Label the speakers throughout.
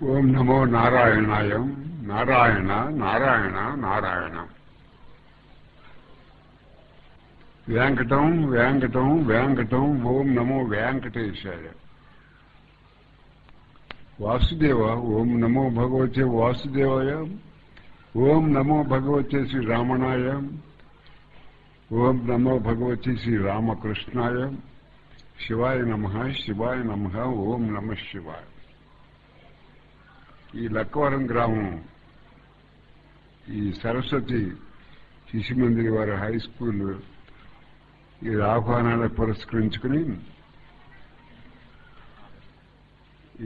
Speaker 1: ఓం నమో నారాయణాయ. నారాయణ నారాయణ నారాయణ. వెంకటం వెంకటం వెంకటం. ఓం నమో వెంకటేశాయ. వాసుదేవ. ఓం నమో భగవతే వాసుదేవాయ. ఓం నమో భగవతే శ్రీ రామణాయ. ఓం నమో భగవతే శ్రీ రామకృష్ణాయ. శివాయ నమః శివాయ నమః. ఓం నమః శివాయ. ఈ లక్కవరం గ్రామం ఈ సరస్వతి శిశు మందిర్ వారి హై స్కూల్ ఈ ఆహ్వానాన్ని పురస్కరించుకుని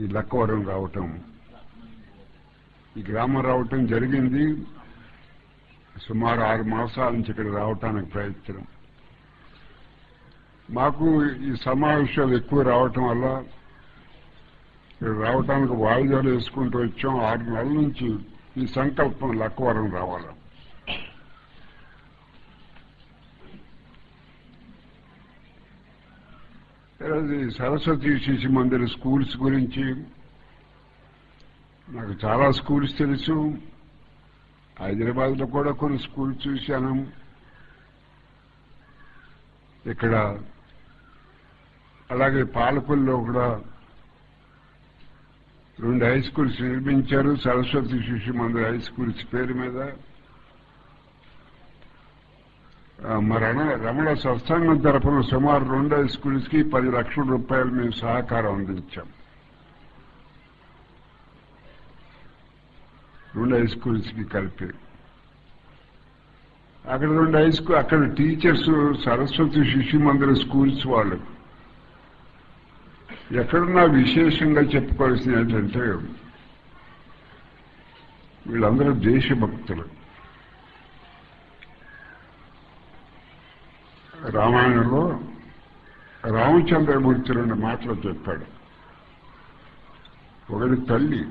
Speaker 1: ఈ లక్కవరం రావటం, ఈ గ్రామం రావటం జరిగింది. సుమారు 6 మాసాల నుంచి ఇక్కడ రావటానికి ప్రయత్నం. మాకు ఈ సమావేశాలు ఎక్కువ రావటం వల్ల ఇక్కడ రావటానికి వాయిదాలు వేసుకుంటూ వచ్చాం. 6 నెలల నుంచి ఈ సంకల్పం లక్కవరం రావాలి. సరస్వతి శిశు మందిర్ స్కూల్స్ గురించి నాకు చాలా స్కూల్స్ తెలుసు. హైదరాబాద్లో కూడా కొన్ని స్కూల్స్ చూశాను. ఇక్కడ అలాగే పాలకొల్లో కూడా 2 హై స్కూల్స్ నిర్మించారు. సరస్వతి శిశు మందిర్ హై స్కూల్స్ పేరు మీద. మరి రమణ సత్సంగం తరఫున సుమారు 2 హై స్కూల్స్ కి 10 లక్షల రూపాయలు మేము సహకారం అందించాం. 2 హై స్కూల్స్ కి కలిపి అక్కడ 2 హై స్కూల్ అక్కడ టీచర్స్ సరస్వతి శిశు మందిర్ స్కూల్స్ వాళ్ళు ఎక్కడున్నా విశేషంగా చెప్పుకోవాల్సింది ఏంటంటే వీళ్ళందరూ దేశభక్తులు. రామాయణంలో రామచంద్రమూర్తి 2 మాటలు చెప్పాడు. ఒకటి తల్లి,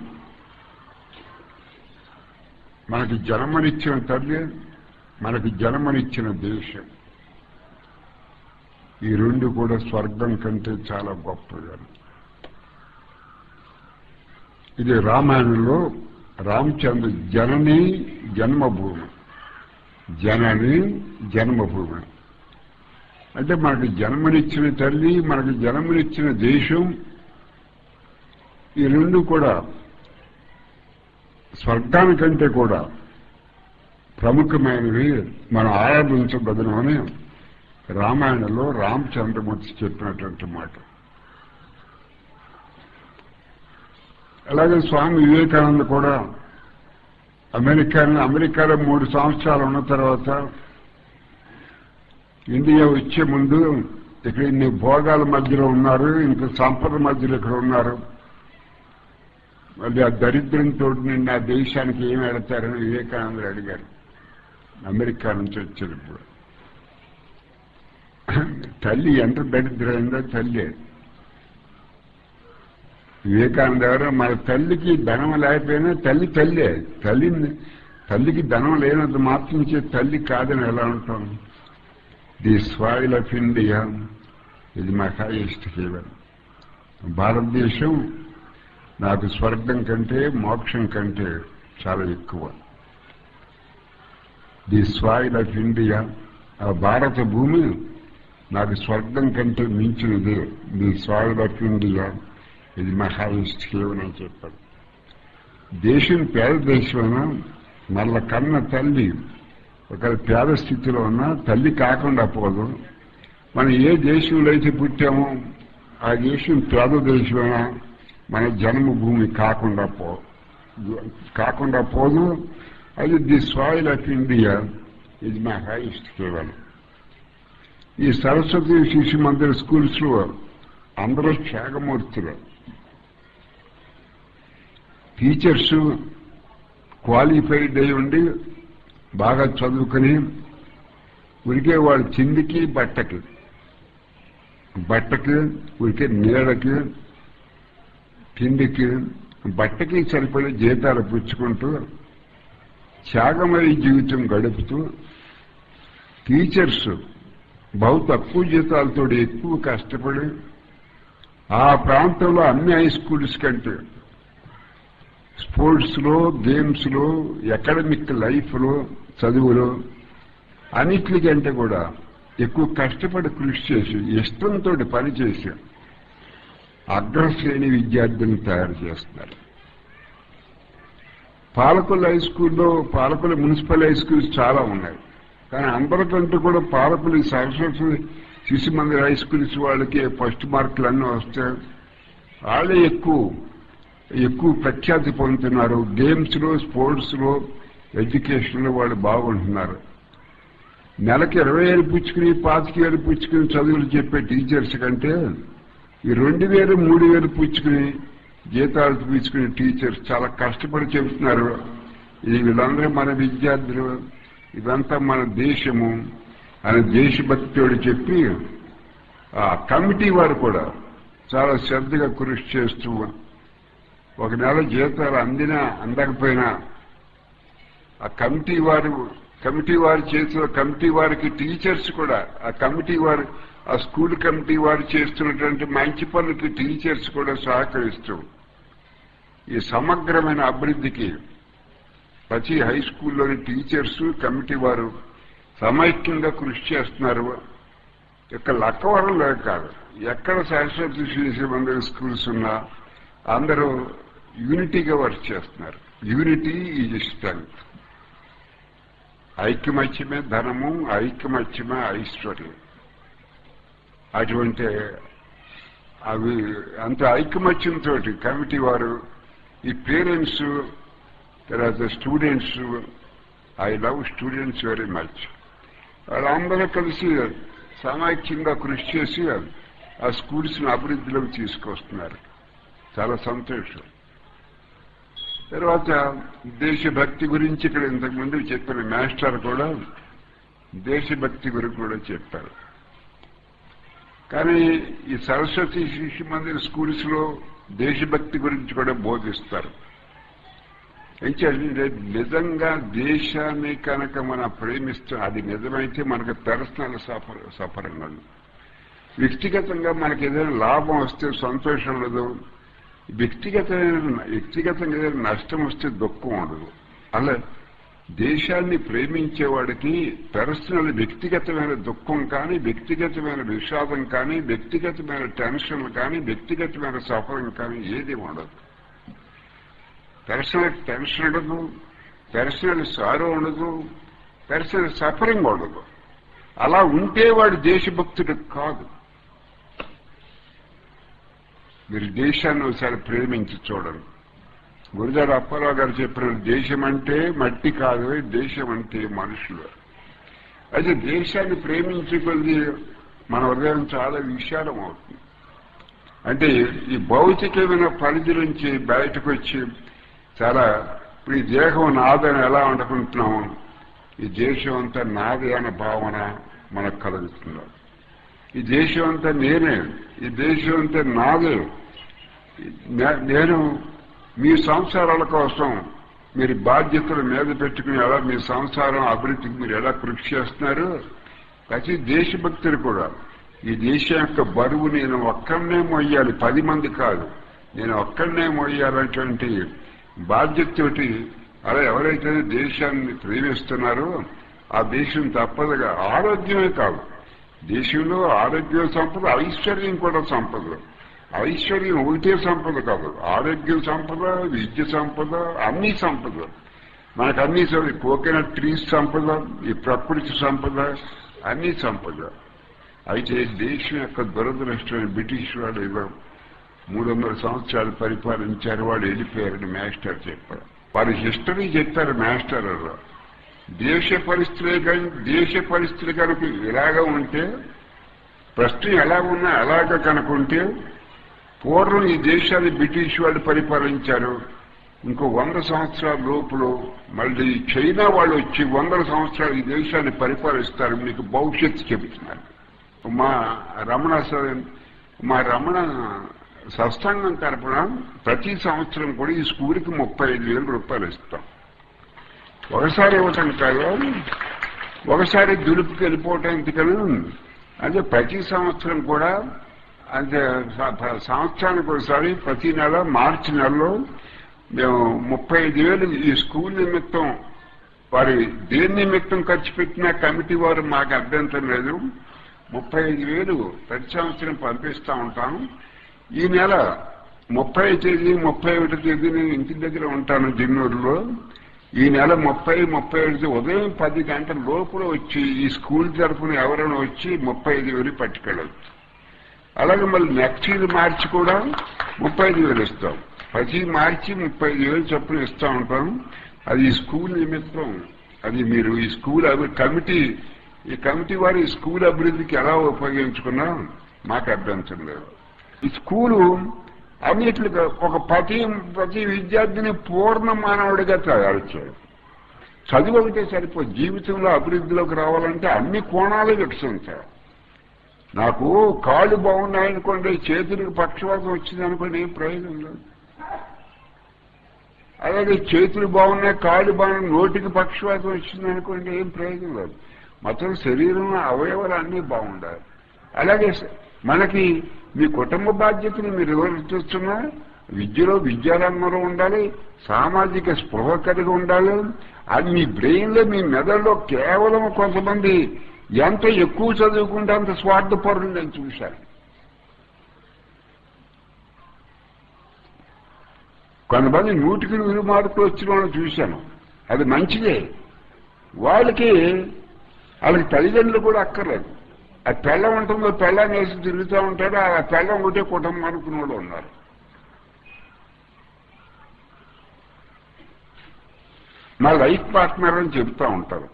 Speaker 1: మనకి జన్మనిచ్చిన తల్లి, మనకి జన్మనిచ్చిన దేశం. ఈ 2 కూడా స్వర్గం కంటే చాలా గొప్పగా. ఇది రామాయణంలో రామచంద్ర జనని జన్మభూమి, జనని జన్మభూమి అంటే మనకి జన్మనిచ్చిన తల్లి, మనకి జన్మనిచ్చిన దేశం. ఈ 2 కూడా స్వర్గానికంటే కూడా ప్రముఖమైనవి, మనం ఆరాధించబదనమని రామాయణంలో రామచంద్రమూర్తి చెప్పినటువంటి మాట. అలాగే స్వామి వివేకానంద కూడా అమెరికాలో 3 సంవత్సరాలు ఉన్న తర్వాత ఇండియా వచ్చే ముందు ఇక్కడ ఇన్ని భోగాల మధ్యలో ఉన్నారు, ఇంక సంపద మధ్యలో ఇక్కడ ఉన్నారు, మళ్ళీ ఆ దరిద్రంతో నిన్న ఆ దేశానికి ఏం వెళతారని వివేకానందుడు అడిగారు. అమెరికా నుంచి వచ్చేటప్పుడు తల్లి ఎంత దరిద్రైందో తల్లి. వివేకానంద గారు మన తల్లికి ధనం లేకపోయినా తల్లి తల్లే. తల్లికి ధనం లేనంత మాత్రం చే తల్లి కాదని ఎలా ఉంటాం. ది సాయిల్ ఆఫ్ ఇండియా ఇది మై హైయెస్ట్ హెవెన్. భారతదేశం నాకు స్వర్గం కంటే మోక్షం కంటే చాలా ఎక్కువ. ది సాయిల్ ఆఫ్ ఇండియా, ఆ భారత భూమి నాకు స్వర్గం కంటే మించినది. ది సాయిల్ ఆఫ్ ఇండియా ఇది మై హైయెస్ట్ హెవెన్ అని చెప్పారు. దేశం పేద దేశమైనా మళ్ళా కన్న తల్లి ఒక పేద స్థితిలో ఉన్నా తల్లి కాకుండా పోదు. మనం ఏ దేశంలో అయితే పుట్టామో ఆ దేశం పేద దేశమైనా మన జన్మభూమి కాకుండా పోదు. అది ది సాయిల్ ఆఫ్ ఇండియా ఇది మై హైయెస్ట్ హెవెన్. ఈ సరస్వతి శిశు మందిర్ స్కూల్స్ లో అందరూ త్యాగమూర్తులు. టీచర్స్ క్వాలిఫైడ్ అయి ఉండి బాగా చదువుకుని ఉరికే వాళ్ళు చిందికి బట్టకి ఉరికే నీడకి తిండికి బట్టకి సరిపడే జీతాలు పుచ్చుకుంటూ త్యాగమయ జీవితం గడుపుతూ టీచర్స్ బహు తక్కువ జీతాలతో ఎక్కువ కష్టపడి ఆ ప్రాంతంలో అన్ని హై స్కూల్స్ కంటే స్పోర్ట్స్లో, గేమ్స్లో, అకాడమిక్ లైఫ్లో, చదువులో అన్నిటికంటే కూడా ఎక్కువ కష్టపడి కృషి చేసి ఇష్టంతో పనిచేసి అగ్రశ్రేణి విద్యార్థులను తయారు చేస్తున్నారు. పాలకుల హై స్కూల్లో, పాలకుల మున్సిపల్ హై స్కూల్స్ చాలా ఉన్నాయి. కానీ అందరికంటూ కూడా పాలకులు సరస్వతి శిశు మందిర్ హై స్కూల్స్ వాళ్ళకి ఫస్ట్ మార్కులు అన్నీ వస్తాయి. వాళ్ళే ఎక్కువ ప్రఖ్యాతి పొందుతున్నారు. గేమ్స్లో, స్పోర్ట్స్లో, ఎడ్యుకేషన్లో వాళ్ళు బాగుంటున్నారు. నెలకి 20,000 పుచ్చుకుని 25,000 పుచ్చుకుని చదువులు చెప్పే టీచర్స్ కంటే ఈ 2,000, 3,000 పుచ్చుకుని జీతాలు పుచ్చుకునే టీచర్స్ చాలా కష్టపడి చెబుతున్నారు. వీళ్ళందరూ మన విద్యార్థులు, ఇదంతా మన దేశము అని దేశభక్తియోడు చెప్పి ఆ కమిటీ వారు కూడా చాలా శ్రద్ధగా కృషి చేస్తూ ఒక నెల జీతాలు అందకపోయినా ఆ కమిటీ వారు చేసిన కమిటీ వారికి టీచర్స్ కూడా ఆ స్కూల్ కమిటీ వారు చేస్తున్నటువంటి మంచి పనులకి టీచర్స్ కూడా సహకరిస్తూ ఈ సమగ్రమైన అభివృద్ధికి ప్రతి హై స్కూల్లోని టీచర్స్, కమిటీ వారు సమైక్యంగా కృషి చేస్తున్నారు. ఇక్కడ లక్కవరంలో కాదు, ఎక్కడ సరస్వతి శిశు మందిర్ స్కూల్స్ ఉన్నా అందరూ యూనిటీగా వర్క్ చేస్తున్నారు. Unity is strength. ఐక్యమత్యమే ధనము, ఐక్యమత్యమే ఐశ్వర్యం. అటువంటి అవి అంత ఐక్యమత్యంతో కమిటీ వారు, ఈ పేరెంట్స్, తర్వాత students, I love students very much, వాళ్ళందరూ కలిసి సమైక్యంగా కృషి చేసి ఆ స్కూల్స్ని అభివృద్ధిలోకి తీసుకొస్తున్నారు. చాలా సంతోషం. తర్వాత దేశభక్తి గురించి ఇక్కడ ఇంతకుముందు చెప్పిన మాస్టర్ కూడా దేశభక్తి గురించి కూడా చెప్పారు. కానీ ఈ సరస్వతి శిశు మందిర్ స్కూల్స్ లో దేశభక్తి గురించి కూడా బోధిస్తారు. అయితే నిజంగా దేశాన్ని కనుక మనం ప్రేమిస్తాం, అది నిజమైతే మనకు పర్సనల్ సఫరంగా, వ్యక్తిగతంగా మనకి ఏదైనా లాభం వస్తే సంతోషం ఉండదు, వ్యక్తిగతంగా ఏదైనా నష్టం వస్తే దుఃఖం ఉండదు. అలా దేశాన్ని ప్రేమించేవాడికి పర్సనల్ వ్యక్తిగతమైన దుఃఖం కానీ, వ్యక్తిగతమైన విషాదం కానీ, వ్యక్తిగతమైన టెన్షన్లు కానీ, వ్యక్తిగతమైన సఫరం కానీ ఏది ఉండదు. పర్సనల్ టెన్షన్ ఉండదు, పర్సనల్ సారో ఉండదు, పర్సనల్ సఫరింగ్ ఉండదు. అలా ఉంటే వాడు దేశభక్తుడు కాదు. మీరు దేశాన్ని ఒకసారి ప్రేమించి చూడండి. గురుజాడ అప్పారావు గారు చెప్పిన దేశం అంటే మట్టి కాదు, దేశం అంటే మనుషులు. అయితే దేశాన్ని ప్రేమించే కొద్ది మన హృదయం చాలా విశాలం అవుతుంది. అంటే ఈ భౌతికమైన పరిధి నుంచి బయటకు వచ్చి చాలా ఇప్పుడు ఈ దేహం నాదని ఎలా అనుకుంటున్నాము, ఈ దేశం అంతా నాదే అన్న భావన మనకు కలుగుతున్నాం. ఈ దేశం అంతా నేనే, ఈ దేశం అంతా నాదే. నేను మీ సంసారాల కోసం మీరు బాధ్యతలు మీద పెట్టుకుని ఎలా మీ సంసారం అభివృద్ధికి మీరు ఎలా కృషి చేస్తున్నారు. ప్రతి దేశభక్తులు కూడా ఈ దేశం యొక్క బరువు నేను ఒక్కడనే మోయాలి, 10 మంది కాదు, నేను ఒక్కడనే మోయాలనేటువంటి బాధ్యతతోటి అలా ఎవరైతే దేశాన్ని ప్రేమిస్తున్నారో ఆ దేశం తప్పదుగా ఆరోగ్యమే కాదు, దేశంలో ఆరోగ్యం సంపద, ఐశ్వర్యం కూడా సంపద. ఐశ్వర్యం ఒకటే సంపద కాదు, ఆరోగ్యం సంపద, విద్య సంపద, అన్ని సంపద. మనకు అన్ని కోకోనట్ ట్రీస్ సంపద, ఈ ప్రకృతి సంపద, అన్ని సంపద. అయితే దేశం యొక్క దురదృష్టమైన బ్రిటిష్ వాడు ఏదో 300 సంవత్సరాలు పరిపాలించారు, వాడు వెళ్ళిపోయారని మాస్టర్ చెప్పారు. వారి హిస్టరీ చెప్పారు మాస్టర్. దేశ పరిస్థితులు కనుక ఇలాగా ఉంటే, ప్రశ్న ఎలా ఉన్నా అలాగా కనుకుంటే, పూర్వం ఈ దేశాన్ని బ్రిటిష్ వాళ్ళు పరిపాలించారు, ఇంకో 100 సంవత్సరాల లోపల మళ్ళీ చైనా వాళ్ళు వచ్చి 100 సంవత్సరాలు ఈ దేశాన్ని పరిపాలిస్తారు, మీకు భవిష్యత్తు చెబుతున్నారు. మా రమణ సత్సంగం తరపున ప్రతి సంవత్సరం కూడా ఈ స్కూల్కి 35,000 రూపాయలు ఇస్తాం. ఒకసారి ఇవ్వటం కాదు, ఒకసారి దులుపుకి వెళ్ళిపోవటానికి కదా. అంటే ప్రతి సంవత్సరం కూడా, అంటే సంవత్సరానికి ఒకసారి ప్రతి నెల మార్చి నెలలో మేము 35,000 ఈ స్కూల్ నిమిత్తం వారి దేని నిమిత్తం ఖర్చు పెట్టినా కమిటీ వారు మాకు అభ్యంతరం లేదు. 35,000 ప్రతి సంవత్సరం పంపిస్తూ ఉంటాం. ఈ నెల 30 తేదీ 31 తేదీ నేను ఇంటి దగ్గర ఉంటాను జిన్నూరులో. ఈ నెల 30, 31 ఉదయం 10 గంటల లోపల వచ్చి ఈ స్కూల్ తరఫున ఎవరైనా వచ్చి 35,000 పట్టుకెళ్ళచ్చు. అలాగే మళ్ళీ నెక్స్ట్ ఇయర్ మార్చి కూడా 35,000 ఇస్తాం. ప్రతి మార్చి 35,000 చొప్పున ఇస్తూ ఉంటాం. అది ఈ స్కూల్ నిమిత్తం. అది మీరు ఈ స్కూల్ ఈ కమిటీ వారు ఈ స్కూల్ అభివృద్ధికి ఎలా ఉపయోగించుకున్నా మాకు అభ్యంతరం లేదు. ఈ స్కూలు అన్నిటిగా ఒక ప్రతి విద్యార్థిని పూర్ణ మానవుడిగా తయారు చేయాలి. చదువు ఒకటే సరిపోదు. జీవితంలో అభివృద్ధిలోకి రావాలంటే అన్ని కోణాలు వికసించాలి. నాకు కాళ్ళు బాగున్నాయనుకోండి, చేతులకు పక్షవాతం వచ్చిందనుకోండి ఏం ప్రయోజనం లేదు. అలాగే చేతులు బాగున్నాయి, కాళ్ళు బాగున్నాయి, నోటికి పక్షవాతం వచ్చిందనుకోండి ఏం ప్రయోజనం లేదు. మొత్తం శరీరంలో అవయవాలు అన్నీ బాగుండాలి. అలాగే మనకి మీ కుటుంబ బాధ్యతను మీరు నిర్వర్తిస్తున్నా విద్యలో విద్యారంగంలో ఉండాలి, సామాజిక స్పృహ కలిగి ఉండాలి. అది మీ బ్రెయిన్లో మీ మెదడులో కేవలం కొంతమంది ఎంత ఎక్కువ చదువుకుంటే అంత స్వార్థపరులు నేను చూశాను. కొంతమంది 100కి 100 మార్కులు వచ్చిన వాళ్ళని చూశాను. అది మంచిదే. వాళ్ళకి తల్లిదండ్రులు కూడా అక్కర్లేదు. ఆ పెళ్ళం ఉంటుందో పెళ్ళాన్ని వేసి తిరుగుతూ ఉంటాడు. ఆ పెళ్ళం ఒకటే కుటుంబం అనుకున్న వాళ్ళు ఉన్నారు. మా లైఫ్ పార్ట్నర్ అని చెబుతూ ఉంటారు,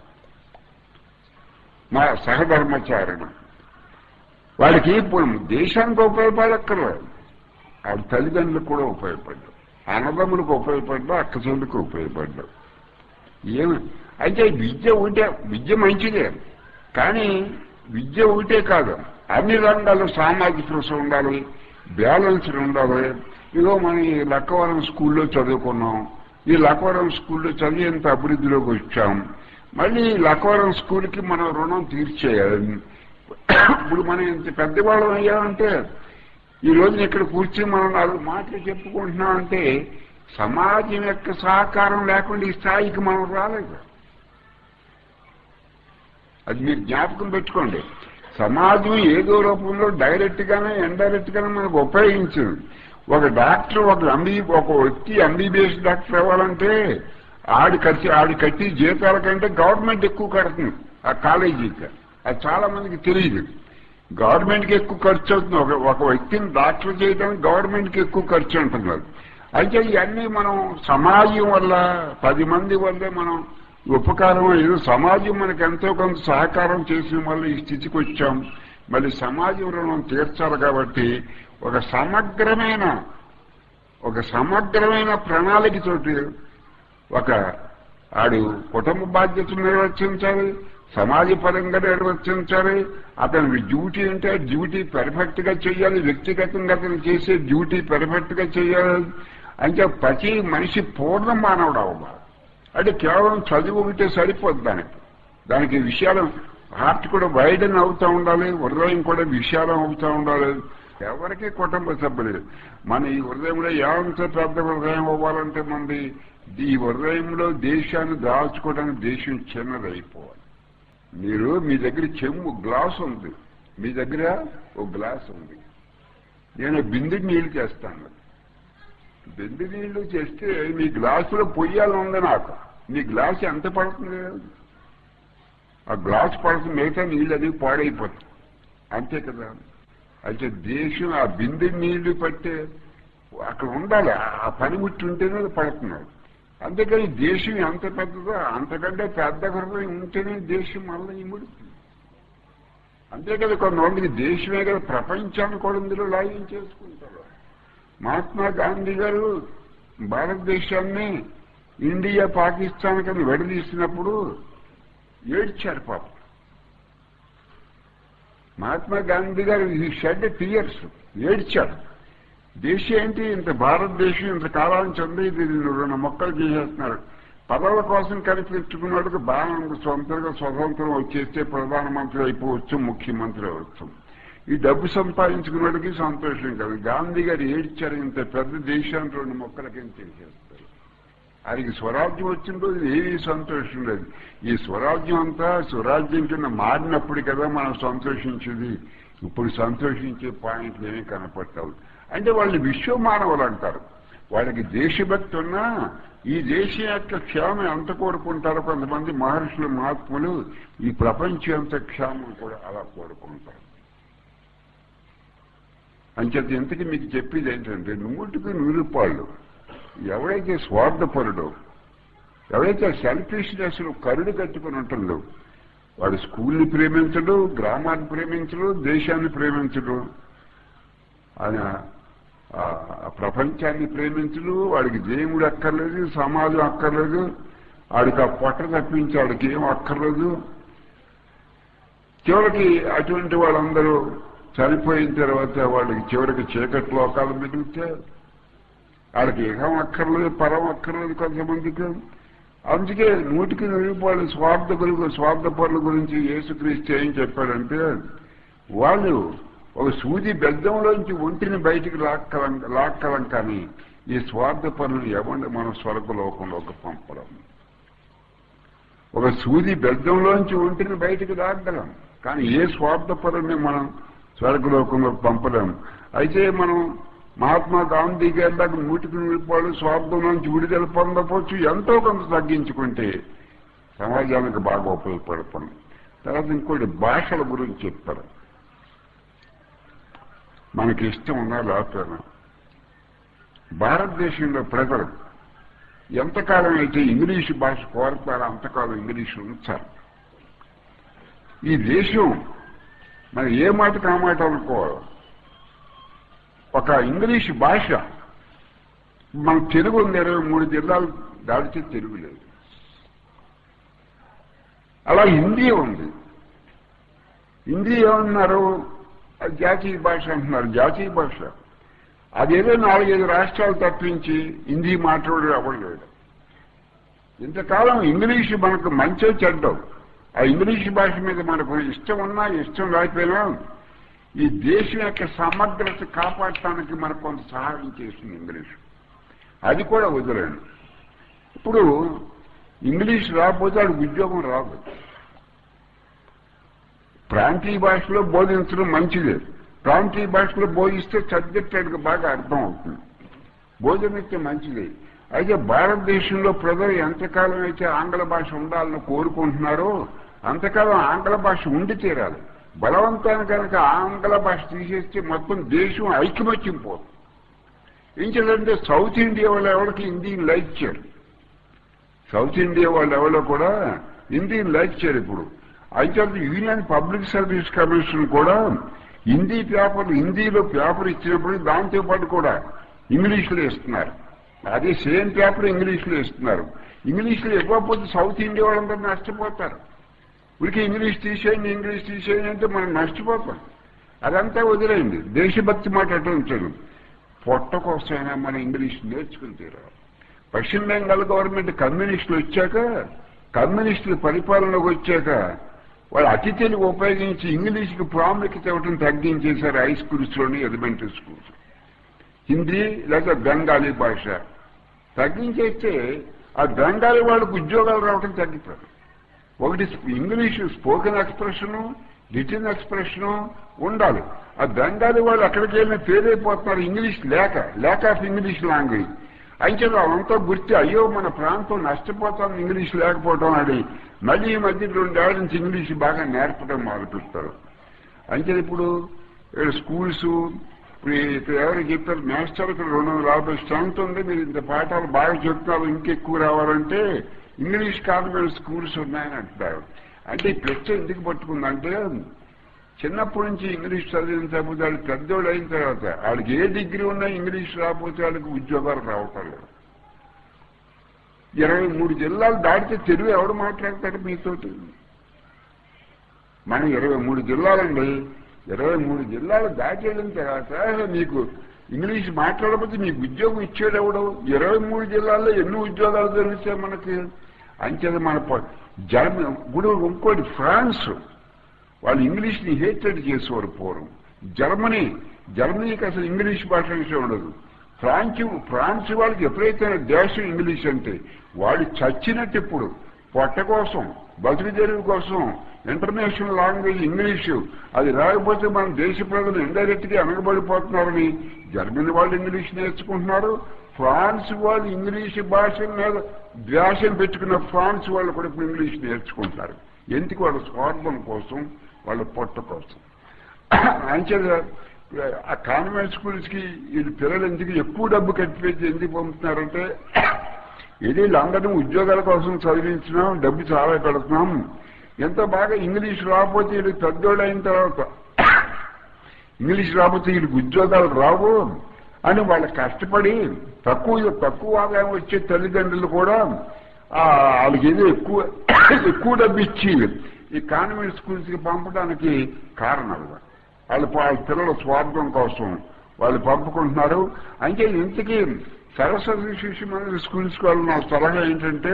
Speaker 1: మా సహధర్మచారుడు. వాడికి ఇప్పుడు దేశానికి ఉపయోగపడక్కర్లేదు, వాళ్ళ తల్లిదండ్రులకు కూడా ఉపయోగపడ్డాడు, అన్నదమ్ములకు ఉపయోగపడ్డా, అక్క చెల్లికి ఉపయోగపడ్డాడు. అయితే విద్య మంచిదే, కానీ విద్య ఒకటే కాదు, అన్ని రంగాల్లో సామాజిక కృషి ఉండాలి, బ్యాలెన్స్ ఉండాలి. ఇదో మనం ఈ లక్కవరం స్కూల్లో చదువుకున్నాం, ఈ లక్కవరం స్కూల్లో చదివేంత అభివృద్ధిలోకి వచ్చాం. మళ్ళీ లక్కవరం స్కూల్కి మనం రుణం తీర్చేయాలి. ఇప్పుడు మనం ఇంత పెద్దవాళ్ళం అయ్యామంటే ఈ రోజున ఇక్కడ కూర్చొని మనం 4 మాటలు చెప్పుకుంటున్నామంటే సమాజం యొక్క సహకారం లేకుండా ఈ స్థాయికి మనం రాలేదు. అది మీరు జ్ఞాపకం పెట్టుకోండి. సమాజం ఏదో రూపంలో డైరెక్ట్ గానే ఇండైరెక్ట్ గానే మనకు ఉపయోగించింది. ఒక డాక్టర్ ఒక వ్యక్తి ఎంబీబీఎస్ డాక్టర్ అవ్వాలంటే ఆడి కట్టి జీతాల కంటే గవర్నమెంట్ ఎక్కువ కడుతుంది ఆ కాలేజీకి. అది చాలా మందికి తెలియదు. గవర్నమెంట్కి ఎక్కువ ఖర్చు అవుతుంది. ఒక వ్యక్తిని డాక్టర్ చేయడానికి గవర్నమెంట్కి ఎక్కువ ఖర్చు ఉంటున్నారు. అయితే ఇవన్నీ మనం సమాజం వల్ల 10 మంది వల్లే మనం ఉపకారం అయ్యేది. సమాజం మనకు ఎంతో కొంత సహకారం చేసిన వల్ల ఈ స్థితికి వచ్చాం. మళ్ళీ సమాజం రుణం తీర్చాలి కాబట్టి ఒక సమగ్రమైన ప్రణాళికతోటి ఆడు కుటుంబ బాధ్యతలు నిర్వర్తించాలి, సమాజపరంగా నిర్వర్తించాలి. అతని డ్యూటీ అంటే డ్యూటీ పెర్ఫెక్ట్ గా చేయాలి, వ్యక్తిగతంగా అతను చేసే డ్యూటీ పెర్ఫెక్ట్ గా చేయాలి. అంటే ప్రతి మనిషి పూర్ణ మానవుడు అవ్వాలి. అంటే కేవలం చదువు ఉంటే సరిపోదు. దానికి విషయాలు హార్ట్ కూడా వైడెన్ అవుతూ ఉండాలి, హృదయం కూడా విశాలం అవుతూ ఉండాలి. ఎవరికి కుటుంబ సభ్యులు మన ఈ హృదయంలో ఎంత పెద్ద హృదయం అవ్వాలంటే మంది ఈ హృదయంలో దేశాన్ని దాచుకోవడానికి దేశం చిన్నదైపోవాలి. మీ దగ్గర గ్లాస్ ఉంది, మీ దగ్గర ఒక గ్లాస్ ఉంది. నేను బిందె నీళ్లు చేస్తాను. బిందె నీళ్లు చేస్తే మీ గ్లాసులో పొయ్యాలని నాకు. మీ గ్లాస్ ఎంత పడుతుంది? ఆ గ్లాస్ పడుతుంది, మిగతా నీళ్ళు అది పాడైపోతుంది. అంతే కదా. అయితే దేశం ఆ బిందె నీళ్లు పట్టే అక్కడ ఉండాలి. ఆ పనిముట్టి ఉంటేనే పడుతున్నారు. అంతేకాని దేశం ఎంత పెద్దదో అంతకంటే పెద్ద హృదయం ఉంటేనే దేశం మళ్ళీ ఇముడుతుంది. అంతేకాదు కొంతమందికి దేశమే కదా ప్రపంచాన్ని కూడా ఇందులో లాయం చేసుకుంటారు. మహాత్మా గాంధీ గారు భారతదేశాన్ని ఇండియా పాకిస్తాన్ కింద విడదీసినప్పుడు ఏడ్చారు పాపం. మహాత్మా గాంధీ గారు షెడ్ టీయర్స్ ఏడ్చాడు. దేశం ఏంటి, ఇంత భారతదేశం ఇంత కాలానికి ఉంది, ఇది 2 మొక్కలు చేసేస్తున్నారు. పదవుల కోసం కనిపించుకున్నట్టుగా బాగా స్వతంత్రం వచ్చేస్తే ప్రధానమంత్రి అయిపోవచ్చు, ముఖ్యమంత్రి అవ్వచ్చు. ఈ డబ్బు సంపాదించుకున్నట్టుకి సంతోషం కాదు. గాంధీ గారు ఏడ్చారు, ఇంత పెద్ద దేశాన్ని 2 మొక్కల కింద చేసేస్తారు. ఆయనకి స్వరాజ్యం వచ్చిన రోజు ఏమీ సంతోషం లేదు. ఈ స్వరాజ్యం అంతా స్వరాజ్యం కింద మారినప్పుడు కదా మనం సంతోషించేది. ఇప్పుడు సంతోషించే పాయింట్లు ఏమీ కనపడతావు. అంటే వాళ్ళు విశ్వమానవులు అంటారు. వాళ్ళకి దేశభక్తి ఉన్నా ఈ దేశం యొక్క క్షేమం ఎంత కోరుకుంటారో కొంతమంది మహర్షులు మహాత్ములు ఈ ప్రపంచం యొక్క క్షేమం కూడా అలా కోరుకుంటారు. అంచేత ఇంతకీ మీకు చెప్పేది ఏంటంటే 100కి 100 ఎవడైతే స్వార్థపరుడో, ఎవడైతే సెల్ఫిష్నెస్ కరుడు కట్టుకుని ఉంటుందో వాడు స్కూల్ని ప్రేమించడు, గ్రామాన్ని ప్రేమించడు, దేశాన్ని ప్రేమించడు, ఆయన ప్రపంచాన్ని ప్రేమించడు. వాడికి దేవుడు అక్కర్లేదు, సమాజం అక్కర్లేదు, వాడికి ఆ పొట్ట తప్పించి వాడికి ఏం అక్కర్లేదు. చివరికి అటువంటి వాళ్ళందరూ చనిపోయిన తర్వాత వాళ్ళకి చివరికి చీకటి లోకాలు మిగిలితే వాళ్ళకి ఇహం అక్కర్లేదు, పరం అక్కర్లేదు కొంతమందికి. అందుకే 100కి 100 స్వార్థపరుల గురించి యేసుక్రీస్తు ఏం చెప్పాడంటే వాళ్ళు ఒక సూది బెద్దంలోంచి ఒంటిని బయటికి లాక్కలం కానీ ఈ స్వార్థపరులు ఎవరిని మనం స్వర్గలోకంలోకి పంపడం. ఒక సూది బెద్దంలోంచి ఒంటిని బయటికి లాక్కలం కానీ ఏ స్వార్థపరుల్ని మనం స్వర్గలోకంలోకి పంపలేం. అయితే మనం మహాత్మా గాంధీ గారిలాగా 100కి 100 స్వార్థం నుంచి విడుదల పొందవచ్చు. ఎంతో కొంత తగ్గించుకుంటే సమాజానికి బాగా ఉపయోగపడుతుంది. తర్వాత ఇంకోటి భాషల గురించి చెప్పారు. మనకి ఇష్టం ఉన్నా లేకపోయినా భారతదేశంలో ప్రజలు ఎంతకాలం అయితే ఇంగ్లీషు భాష కోరతారో అంతకాలం ఇంగ్లీషు ఉంచాలి. ఈ దేశం మరి ఏ మాట కామాట అనుకోవాలి. ఒక ఇంగ్లీషు భాష మన తెలుగు ఉంది, 23 జిల్లాలు దాడితే తెలుగు లేదు. అలా హిందీ ఉంది. హిందీ ఏమన్నారు, అది జాతీయ భాష అంటున్నారు. జాతీయ భాష అదేదో 4-5 రాష్ట్రాలు తప్పించి హిందీ మాట్లాడే అవ్వలేదు. ఇంతకాలం ఇంగ్లీషు మనకు మంచో చెడ్డం, ఆ ఇంగ్లీషు భాష మీద మనకు ఇష్టం ఉన్నా ఇష్టం లేకపోయినా ఈ దేశం యొక్క సమగ్రత కాపాడటానికి మనకు కొంత సహాయం చేస్తుంది ఇంగ్లీషు. అది కూడా వదిలేండి. ఇప్పుడు ఇంగ్లీష్ రాకపోతే వాడికి ఉద్యోగం రాదు. ప్రాంతీయ భాషలో బోధించడం మంచిదే. ప్రాంతీయ భాషలో బోధిస్తే సబ్జెక్ట్ వాడికి బాగా అర్థం అవుతుంది, బోధనిస్తే మంచిదే. అయితే భారతదేశంలో ప్రజలు ఎంతకాలం అయితే ఆంగ్ల భాష ఉండాలని కోరుకుంటున్నారో అంతకాలం ఆంగ్ల భాష ఉండి తీరాలి. బలవంతాన్ని కనుక ఆంగ్ల భాష తీసేస్తే మొత్తం దేశం ఐకమత్యం పోతుంది. ఏం చేయాలంటే సౌత్ ఇండియా వాళ్ళు ఎవరికి హిందీని లైక్ చేయరు. సౌత్ ఇండియా వాళ్ళు ఎవరో కూడా హిందీని లైక్ చేయరు. ఇప్పుడు అయితే యూనియన్ పబ్లిక్ సర్వీస్ కమిషన్ కూడా హిందీలో పేపర్ ఇచ్చినప్పుడు దాంతోపాటు కూడా ఇంగ్లీష్లో ఇస్తున్నారు. అదే సేమ్ పేపర్ ఇంగ్లీష్లో ఇస్తున్నారు. ఇంగ్లీష్లో ఇవ్వకపోతే సౌత్ ఇండియా వాళ్ళందరూ నష్టపోతారు. ఉరికి ఇంగ్లీష్ తీసేయండి అంటే మనం నష్టపోతాం. అదంతా వదిలేయండి. దేశభక్తి మాట అటు ఉంచాడు. పొట్ట కోసమైనా మనం ఇంగ్లీష్ నేర్చుకుని తీరాలి. పశ్చిమ బెంగాల్ గవర్నమెంట్ కమ్యూనిస్టుల పరిపాలనలోకి వచ్చాక వాళ్ళు అతి తెలుగు ఉపయోగించి ఇంగ్లీష్కి ప్రాముఖ్యత ఇవ్వటం తగ్గించేశారు. హై స్కూల్స్లోని ఎలిమెంటరీ స్కూల్స్ హిందీ లేదా బెంగాలీ భాష తగ్గించేస్తే ఆ బెంగాలీ వాళ్ళకు ఉద్యోగాలు రావటం తగ్గిపోయారు. ఒకటి English spoken expression, written expression ఉండాలి. ఆ బెంగాలీ వాళ్ళు ఎక్కడికి వెళ్ళినా ఫెయిల్ అయిపోతున్నారు ఇంగ్లీష్ లేక ఆఫ్ ఇంగ్లీష్ లాంగ్వేజ్. అయితే వాళ్ళంతా గుర్తి అయ్యో మన ప్రాంతం నష్టపోతాం ఇంగ్లీష్ లేకపోవడం అని మళ్ళీ ఈ మధ్య 2 ఏళ్ల నుంచి ఇంగ్లీష్ బాగా నేర్పడం మొదలుపెడతారు. అంటే ఇప్పుడు స్కూల్స్ ఇప్పుడు ఎవరు చెప్పారు, మాస్టర్ ఇక్కడ 250 స్ట్రెంత్ ఉంది, మీరు ఇంత పాఠాలు బాగా చెప్తున్నారు, ఇంకెక్కువ రావాలంటే ఇంగ్లీష్ కాన్వెంట్ స్కూల్స్ ఉన్నాయని అంటారు. అంటే ఈ ప్రశ్న ఎందుకు పట్టుకుందంటే చిన్నప్పటి నుంచి ఇంగ్లీష్ చదివిన తర్వాత వాళ్ళు పెద్దోళ్ళు అయిన తర్వాత వాళ్ళకి ఏ డిగ్రీ ఉన్నా ఇంగ్లీష్ రాకపోతే వాళ్ళకి ఉద్యోగాలు రావటం లేదు. 23 జిల్లాలు దాటితే తెలుగు ఎవడు మాట్లాడతాడు మీతోటి? మనం 23 జిల్లాలండి. 23 జిల్లాలు దాటి వెళ్ళిన తర్వాత మీకు ఇంగ్లీష్ మాట్లాడకపోతే మీకు ఉద్యోగం ఇచ్చేది ఎవడు? 23 జిల్లాల్లో ఎన్ని ఉద్యోగాలు దొరికితే మనకి? అంచేది మన ఇప్పుడు ఇంకోటి ఫ్రాన్స్ వాళ్ళు ఇంగ్లీష్ని హేటెడ్ చేసేవారు పూర్వం. జర్మనీకి అసలు ఇంగ్లీష్ భాష విషయం ఉండదు. ఫ్రాన్స్ వాళ్ళకి ఎప్పుడైతే దేశం ఇంగ్లీష్ అంటే వాళ్ళు చచ్చినట్టు ఇప్పుడు పొట్ట కోసం బతుకు తెరువు కోసం ఇంటర్నేషనల్ లాంగ్వేజ్ ఇంగ్లీషు అది రాకపోతే మన దేశ ప్రజలు ఇండైరెక్ట్ గా వెనకబడిపోతున్నారని జర్మనీ వాళ్ళు ఇంగ్లీష్ నేర్చుకుంటున్నారు. ఫ్రాన్స్ వాళ్ళు ఇంగ్లీష్ భాష మీద ద్వేషం పెట్టుకున్న ఫ్రాన్స్ వాళ్ళు కూడా ఇప్పుడు ఇంగ్లీష్ నేర్చుకుంటున్నారు. ఎందుకు? వాళ్ళ స్వార్థం కోసం, వాళ్ళ పొట్ట కోసం. అంచేత ఆ కాన్వెంట్ స్కూల్స్ కి వీళ్ళు పిల్లలు ఎందుకు ఎక్కువ డబ్బు కట్టిపెట్టి ఎందుకు పంపుతున్నారంటే ఇది వీళ్ళందరినీ ఉద్యోగాల కోసం చదివించినాం, డబ్బు చాలా పెడుతున్నాం. ఎంతో బాగా ఇంగ్లీష్ రాకపోతే వీళ్ళు పెద్దోళ్ళు అయిన తర్వాత ఇంగ్లీష్ రాకపోతే వీళ్ళకి ఉద్యోగాలు రావు అని వాళ్ళు కష్టపడి తక్కువ ఆదాయం వచ్చే తల్లిదండ్రులు కూడా వాళ్ళకి ఏదో ఎక్కువ డబ్బు ఇచ్చి ఈ కాన్వెంట్ స్కూల్స్ కి పంపడానికి కారణాలు వాళ్ళ పిల్లల స్వార్థం కోసం వాళ్ళు పంపుకుంటున్నారు. అంటే ఇంతకీ సరస్వతి శిశు మందిర్ స్కూల్స్కి వాళ్ళు నా సలహా ఏంటంటే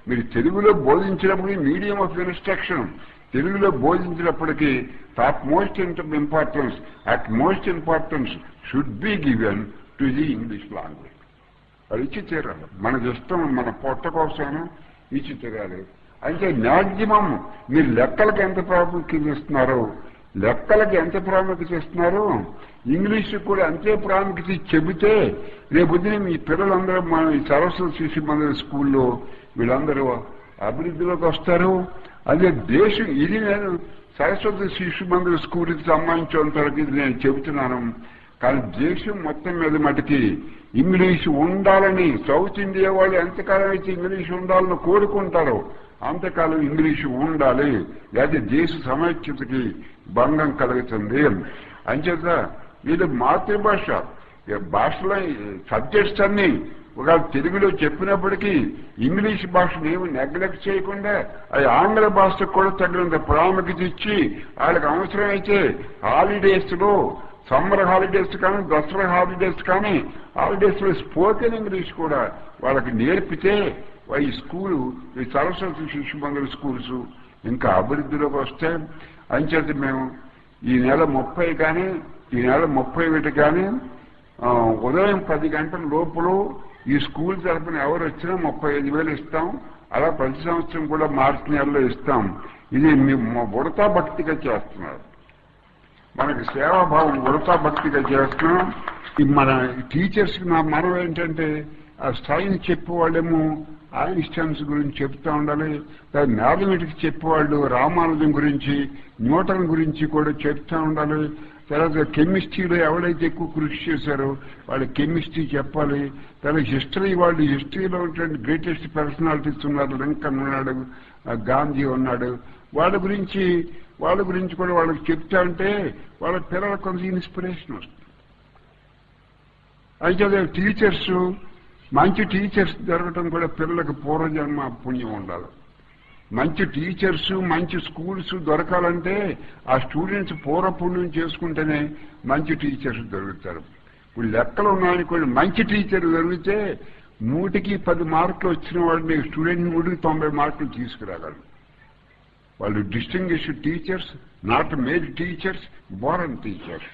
Speaker 1: మీరు తెలుగులో బోధించినప్పుడు మీడియం ఆఫ్ ఇన్స్ట్రక్షన్ తెలుగులో బోధించినప్పటికీ top most importance at most importance should be given to the English language. అది ఇచ్చి తీరాలి. మనకి ఇష్టం మన పొట్ట కోసం ఇచ్చి తీరాలి. అంటే మ్యాక్సిమం మీరు లెక్కలకి ఎంత ప్రాముఖ్యత ఇస్తున్నారో ఇంగ్లీష్ కూడా అంతే ప్రాముఖ్యత చెబితే రేపొద్దున మీ పిల్లలందరూ మన సరస్వతి శిశు మందిర్ స్కూల్లో వీళ్ళందరూ అభివృద్ధిలోకి వస్తారు. అదే దేశం ఇది నేను సరస్వతి శిశు మందిర్ స్కూల్కి సంబంధించినంతవరకు ఇది నేను చెబుతున్నాను. కానీ దేశం మొత్తం మీద మటుకి ఇంగ్లీష్ ఉండాలని సౌత్ ఇండియా వాళ్ళు ఎంతకాలం అయితే ఇంగ్లీష్ ఉండాలని కోరుకుంటారో అంతకాలం ఇంగ్లీషు ఉండాలి. లేదా దేశ సమైక్యతకి భంగం కలుగుతుంది. అంచేత వీళ్ళు మాతృభాష భాషలో సబ్జెక్ట్స్ అన్ని ఒకవేళ తెలుగులో చెప్పినప్పటికీ ఇంగ్లీష్ భాషను ఏమి నెగ్లెక్ట్ చేయకుండా అది ఆంగ్ల భాషకు కూడా తగినంత ప్రాముఖ్యత ఇచ్చి వాళ్ళకి అవసరమైతే హాలిడేస్ లో సమ్మర్ హాలిడేస్ కానీ దసరా హాలిడేస్ కానీ హాలిడేస్ లో స్పోకెన్ ఇంగ్లీష్ కూడా వాళ్ళకి నేర్పితే ఈ స్కూలు ఈ సరస్వతి శిశు మందిర్ స్కూల్స్ ఇంకా అభివృద్ధిలోకి వస్తే అంచేత మేము ఈ నెల 30 కానీ ఈ నెల 31 కానీ ఉదయం 10 గంటల లోపల ఈ స్కూల్ తరపున ఎవరు వచ్చినా 35,000 ఇస్తాం. అలా ప్రతి సంవత్సరం కూడా మార్చి నెలలో ఇస్తాం. ఇది మేము ఉడతా భక్తిగా చేస్తున్నారు. మనకి సేవాభావం ఉడతా భక్తిగా చేస్తున్నాం. మన టీచర్స్కి నా మనం ఏంటంటే ఆ స్థాయిని చెప్పేవాళ్ళేమో ఐన్స్టైన్స్ గురించి చెప్తా ఉండాలి. మ్యాథమెటిక్స్ చెప్పేవాళ్ళు రామానుజం గురించి న్యూటన్ గురించి కూడా చెప్తా ఉండాలి. తర్వాత కెమిస్ట్రీలో ఎవరైతే ఎక్కువ కృషి చేశారో వాళ్ళు కెమిస్ట్రీ చెప్పాలి. తర్వాత హిస్టరీ వాళ్ళు హిస్టరీలో ఉన్నటువంటి గ్రేటెస్ట్ పర్సనాలిటీస్ ఉన్నారు. లింకన్ ఉన్నాడు, గాంధీ ఉన్నాడు. వాళ్ళ గురించి కూడా వాళ్ళకి చెప్తా ఉంటే వాళ్ళ పిల్లలకు కొంత ఇన్స్పిరేషన్ వస్తుంది. అయితే టీచర్స్ మంచి టీచర్స్ దొరకటం కూడా పిల్లలకు పూర్వజన్మ పుణ్యం ఉండాలి. మంచి టీచర్స్ మంచి స్కూల్స్ దొరకాలంటే ఆ స్టూడెంట్స్ పూర్వపుణ్యం చేసుకుంటేనే మంచి టీచర్స్ దొరుకుతారు. ఇప్పుడు లెక్కలు ఉన్నాయనుకోండి, మంచి టీచర్ దొరికితే 100కి 10 మార్కులు వచ్చిన వాడిని స్టూడెంట్ 100కి 90 మార్కులు తీసుకురాగలరు. వాళ్ళు distinguished teachers, not made teachers, బోరన్ teachers.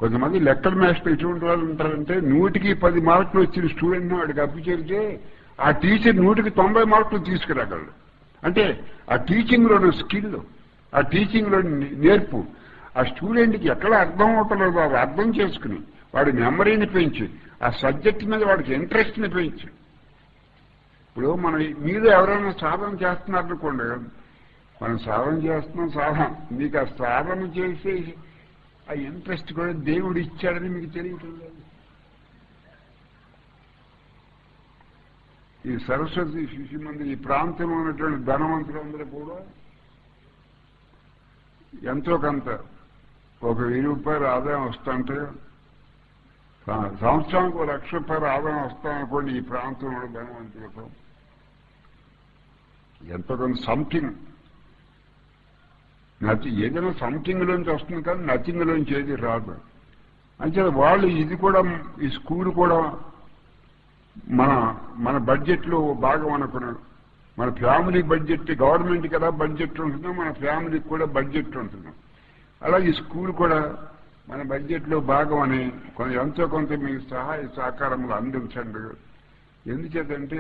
Speaker 1: కొంతమంది లెక్కల మాస్టర్ ఎటువంటి వాళ్ళు ఉంటారంటే 100కి 10 మార్కులు వచ్చిన స్టూడెంట్ను వాడికి అప్పచెరితే ఆ టీచర్ 100కి 90 మార్కులు తీసుకురాగలడు. అంటే ఆ టీచింగ్లోని స్కిల్, ఆ టీచింగ్లో నేర్పు ఆ స్టూడెంట్కి ఎక్కడ అర్థం అవుతలేదు అది అర్థం చేసుకుని వాడి మెమరీని పెంచి ఆ సబ్జెక్ట్ మీద వాడికి ఇంట్రెస్ట్ని పెంచి. ఇప్పుడు మనం మీరు ఎవరైనా సాధన చేస్తున్నారనుకోండి, మనం సాధన చేస్తున్నాం, మీకు ఆ సాధన చేసే ఆ ఇంట్రెస్ట్ కూడా దేవుడు ఇచ్చాడని మీకు తెలియటం లేదు. ఈ సరస్వతి శిశు మందిర్ ఈ ప్రాంతంలో ఉన్నటువంటి ధనవంతులందరూ కూడా ఎంతో కొంత ఒక 1000 రూపాయలు ఆదాయం వస్తుంటే సంవత్సరానికి 1 లక్ష రూపాయలు ఆదాయం వస్తామనుకోండి. ఈ ప్రాంతంలో ధనవంతులకు ఎంతో కొంత సంథింగ్ ఏదైనా సంథింగ్ లోంచి వస్తుంది కానీ నథింగ్ లోంచి ఏది రాదు. అంటే వాళ్ళు ఇది కూడా ఈ స్కూల్ కూడా మన బడ్జెట్లో భాగం అనుకున్నాడు. మన ఫ్యామిలీ బడ్జెట్ గవర్నమెంట్కి ఎలా బడ్జెట్ ఉంటుందో మన ఫ్యామిలీకి కూడా బడ్జెట్ ఉంటుంది. అలా ఈ స్కూల్ కూడా మన బడ్జెట్లో భాగం అని ఎంతో కొంత మీకు సహాయ సహకారములు అందించండి. ఎందుచేతంటే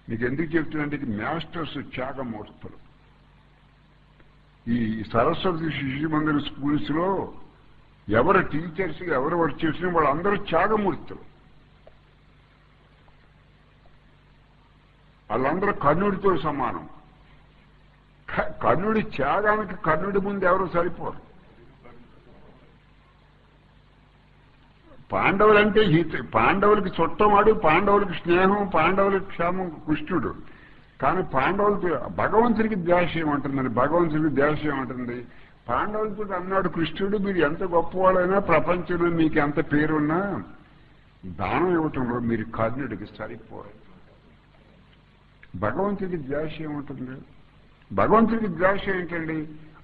Speaker 1: మీకు ఎందుకు చెప్తున్నంటే ఇది మాస్టర్స్ త్యాగమూర్తులు. ఈ సరస్వతి శిశు మందిర్ స్కూల్స్లో ఎవరు టీచర్స్ ఎవరు వర్క్ చేసినా వాళ్ళందరూ త్యాగమూర్తులు. వాళ్ళందరూ కర్ణుడితో సమానం. కర్ణుడి త్యాగానికి కర్ణుడి ముందు ఎవరు సరిపోరు. పాండవులంటే పాండవులకి చుట్టమాడు, పాండవులకి స్నేహం, పాండవులకి క్షేమం కృష్ణుడు. కానీ పాండవులతో భగవంతుడికి ద్వేష ఏమంటుందని, భగవంతుడికి ద్వేష ఏమంటుంది. పాండవులతో అన్నాడు కృష్ణుడు, మీరు ఎంత గొప్పవాళ్ళైనా ప్రపంచంలో మీకు ఎంత పేరున్నా దానం ఇవ్వటంలో మీరు కర్ణుడికి సరిపోరు. భగవంతుడికి ద్వేష ఏముంటుంది? భగవంతుడికి ద్వేష ఏంటండి?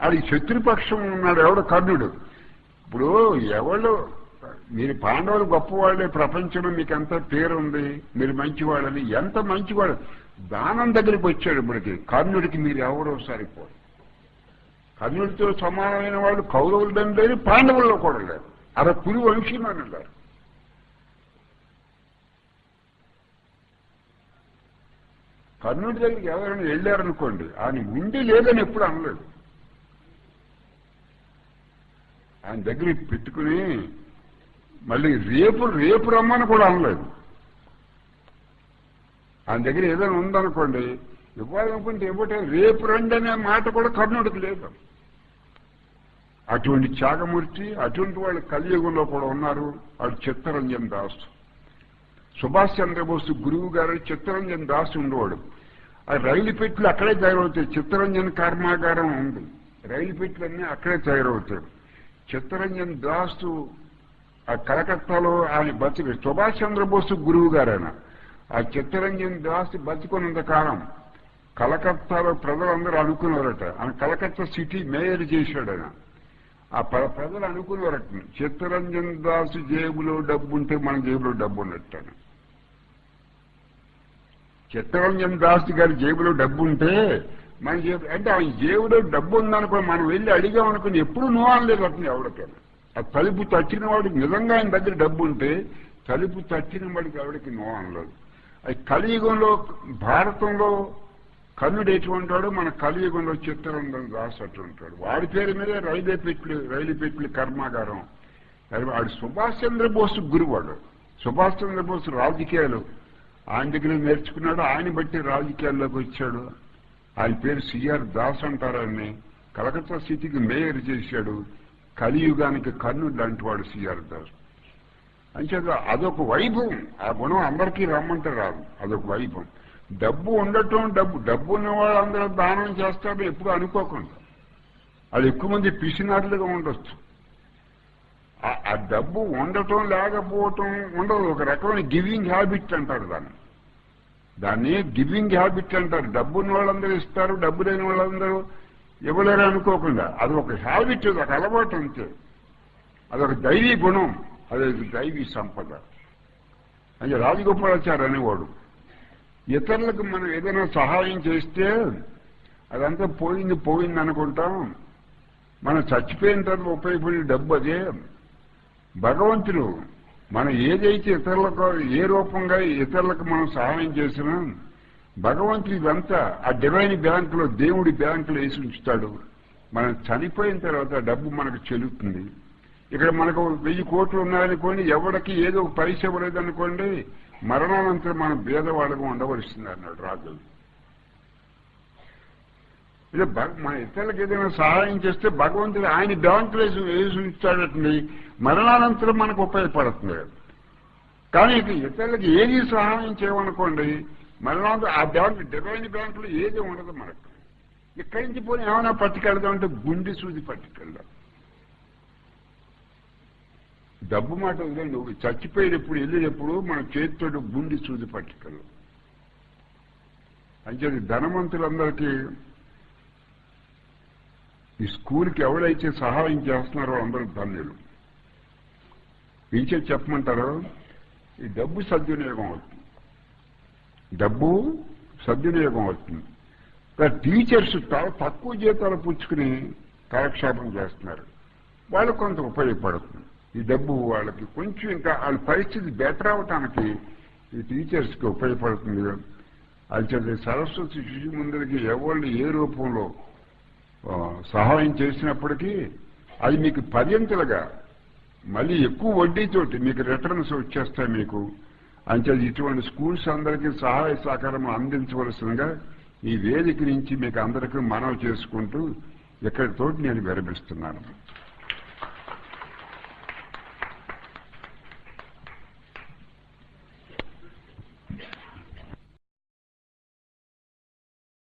Speaker 1: అది శత్రుపక్షం ఉన్నాడు ఎవడు? కర్ణుడు. ఇప్పుడు ఎవరు మీరు పాండవులు గొప్పవాళ్ళే, ప్రపంచంలో మీకు ఎంత పేరుంది, మీరు మంచివాళ్ళని, ఎంత మంచివాడు దానం దగ్గరికి వచ్చాడు. ఇప్పటికి కర్ణుడికి మీరు ఎవరో సరిపోరు. కర్ణుడితో సమానమైన వాళ్ళు కౌరవులు లేరు, పాండవుల్లో కూడా లేరు. అలా పులి వంశీమని ఉన్నారు. కర్ణుడి దగ్గరికి ఎవరైనా వెళ్ళారనుకోండి, ఆయన ఉండి లేదని ఎప్పుడు అనలేదు. ఆయన దగ్గరికి పెట్టుకుని మళ్ళీ రేపు రమ్మని కూడా అనలేదు. ఆయన దగ్గర ఏదైనా ఉందనుకోండి, ఇవ్వాలనుకుంటే ఇవ్వటే రేపు రండి అనే మాట కూడా కర్ణుడికి లేదు. అటువంటి త్యాగమూర్తి, అటువంటి వాళ్ళు కలియుగంలో కూడా ఉన్నారు. వాడు చిత్తరంజన్ దాస్. సుభాష్ చంద్రబోస్ గురువు గారు చిత్తరంజన్ దాస్ ఉండేవాడు. ఆ రైలు పెట్లు అక్కడే తయారవుతాయి. చిత్తరంజన్ కర్మాగారం ఉంది, రైలు పెట్లన్నీ అక్కడే తయారవుతాయి. చిత్తరంజన్ దాస్ ఆ కలకత్తాలో ఆయన బతికి, సుభాష్ చంద్రబోస్ గురువు గారైన ఆ చిత్తరంజన్ దాస్ బతికున్నంత కాలం కలకత్తాలో ప్రజలందరూ అనుకున్నారట, ఆయన కలకత్తా సిటీ మేయర్ చేశాడు. ఆయన ఆ ప్రజలు అనుకునేవారట, చిత్తరంజన్ దాస్ జేబులో డబ్బు ఉంటే మన జేబులో డబ్బు ఉన్నట్టు. చిత్తరంజన్ దాస్ గారి జేబులో డబ్బు ఉంటే మన జేబు అంటే ఆయన జేబులో డబ్బు ఉందనుకో, మనం వెళ్ళి అడిగామనుకుని ఎప్పుడు నో అనలేదు అతను ఎవరికైనా. ఆ తలుపు తట్టిన వాడికి నిజంగా ఆయన దగ్గర డబ్బు ఉంటే తలుపు తట్టిన వాడికి ఎవరికి నో అనలేదు. అది కలియుగంలో భారతంలో కర్ణుడు ఎటువంటి వాడు, మన కలియుగంలో చిత్తరంజన్ దాస్ అటు ఉంటాడు. వాడి పేరు మీదే రైలు పెట్లు కర్మాగారం. వాడు సుభాష్ చంద్రబోస్ గురువాడు. సుభాష్ చంద్రబోస్ రాజకీయాలు ఆయన దగ్గర నేర్చుకున్నాడు, ఆయన బట్టి రాజకీయాల్లోకి వచ్చాడు. ఆయన పేరు సిఆర్ దాస్ అంటారని కలకత్తా సిటీకి మేయర్ చేశాడు. కలియుగానికి కర్ణుడు లాంటి వాడు సిఆర్ దాస్. అంచేత అదొక వైభవం. ఆ గుణం అందరికీ రమ్మంటే రాదు, అదొక వైభవం. డబ్బు ఉండటం, డబ్బు ఉన్న వాళ్ళందరూ దానం చేస్తారని ఎప్పుడు అనుకోకుండా. అది ఎక్కువ మంది పిసినారులుగా ఉండొచ్చు. ఆ డబ్బు ఉండటం లేకపోవటం ఉండదు, ఒక రకమైన గివింగ్ హ్యాబిట్ అంటారు దాన్ని గివింగ్ హ్యాబిట్ అంటారు. డబ్బు ఉన్న వాళ్ళందరూ ఇస్తారు, డబ్బు లేని వాళ్ళందరూ ఇవ్వలేరు అనుకోకుండా. అది ఒక హ్యాబిట్, ఒక అలవాటు అంతే. అదొక దైవీ గుణం, అదొక దైవీ సంపద. అంటే రాజగోపాలాచారి అనేవాడు, ఇతరులకు మనం ఏదైనా సహాయం చేస్తే అదంతా పోయింది అనుకుంటాం. మనం చచ్చిపోయిన తర్వాత ఉపయోగపడే డబ్బు అదే. భగవంతుడు మనం ఏదైతే ఇతరులకు ఏ రూపంగా ఇతరులకు మనం సహాయం చేసినా భగవంతుడు ఇదంతా ఆ డివైన్ బ్యాంకులో, దేవుడి బ్యాంకులో వేసి ఉంచుతాడు. మనం చనిపోయిన తర్వాత డబ్బు మనకు చెల్లుతుంది. ఇక్కడ మనకు 1000 కోట్లు ఉన్నాయనుకోండి, ఎవరికి ఏదో ఒక పైస ఇవ్వలేదనుకోండి, మరణానంతరం మనం భేదవాళ్ళగా ఉండవలసింది అన్నాడు రాజు. ఇలా మన ఇతరులకు ఏదైనా సహాయం చేస్తే భగవంతుడు ఆయన బ్యాంకులో వేసి ఉంచుతాడటండి, మరణానంతరం మనకు ఉపయోగపడుతుంది. కానీ ఇతరులకు ఏది సహాయం చేయమనుకోండి, మరణానంతరం ఆ బ్యాంకు డివైన్ బ్యాంకులో ఏది ఉండదు మనకు. ఇక్కడి నుంచి పోయి ఏమైనా పట్టుకెళ్దామంటే గుండె సూది పట్టుకెళ్దాం. డబ్బు మాట వదిలేండి, చచ్చిపోయేటప్పుడు వెళ్ళేటప్పుడు మన చేతితో గుండె సూది పట్టుకెళ్ళం. అంటే ధనవంతులందరికీ ఈ స్కూల్కి ఎవరైతే సహాయం చేస్తున్నారో అందరూ ధన్యులు. ఇంకే చెప్పమంటారు, ఈ డబ్బు సద్వినియోగం అవుతుంది, డబ్బు సద్వినియోగం అవుతుంది. టీచర్స్ తక్కువ జీతాలు పుచ్చుకుని కాలక్షేపం చేస్తున్నారు. వాళ్ళకు కొంత ఉపయోగపడుతుంది. ఈ డబ్బు వాళ్ళకి కొంచెం ఇంకా వాళ్ళ పరిస్థితి బెటర్ అవటానికి ఈ టీచర్స్కి ఉపయోగపడుతుంది. అది సరస్వతి శిశు మందిర్కి ఎవరిని ఏ రూపంలో సహాయం చేసినప్పటికీ అది మీకు పర్యంతలుగా మళ్ళీ ఎక్కువ వడ్డీతోటి మీకు రిటర్న్స్ వచ్చేస్తాయి మీకు. అంతే ఇటువంటి స్కూల్స్ అందరికీ సహాయ సహకారం అందించవలసిందిగా ఈ వేదిక నుంచి మీకు అందరికీ మనవి చేసుకుంటూ ఇక్కడితోటి నేను విరమిస్తున్నాను.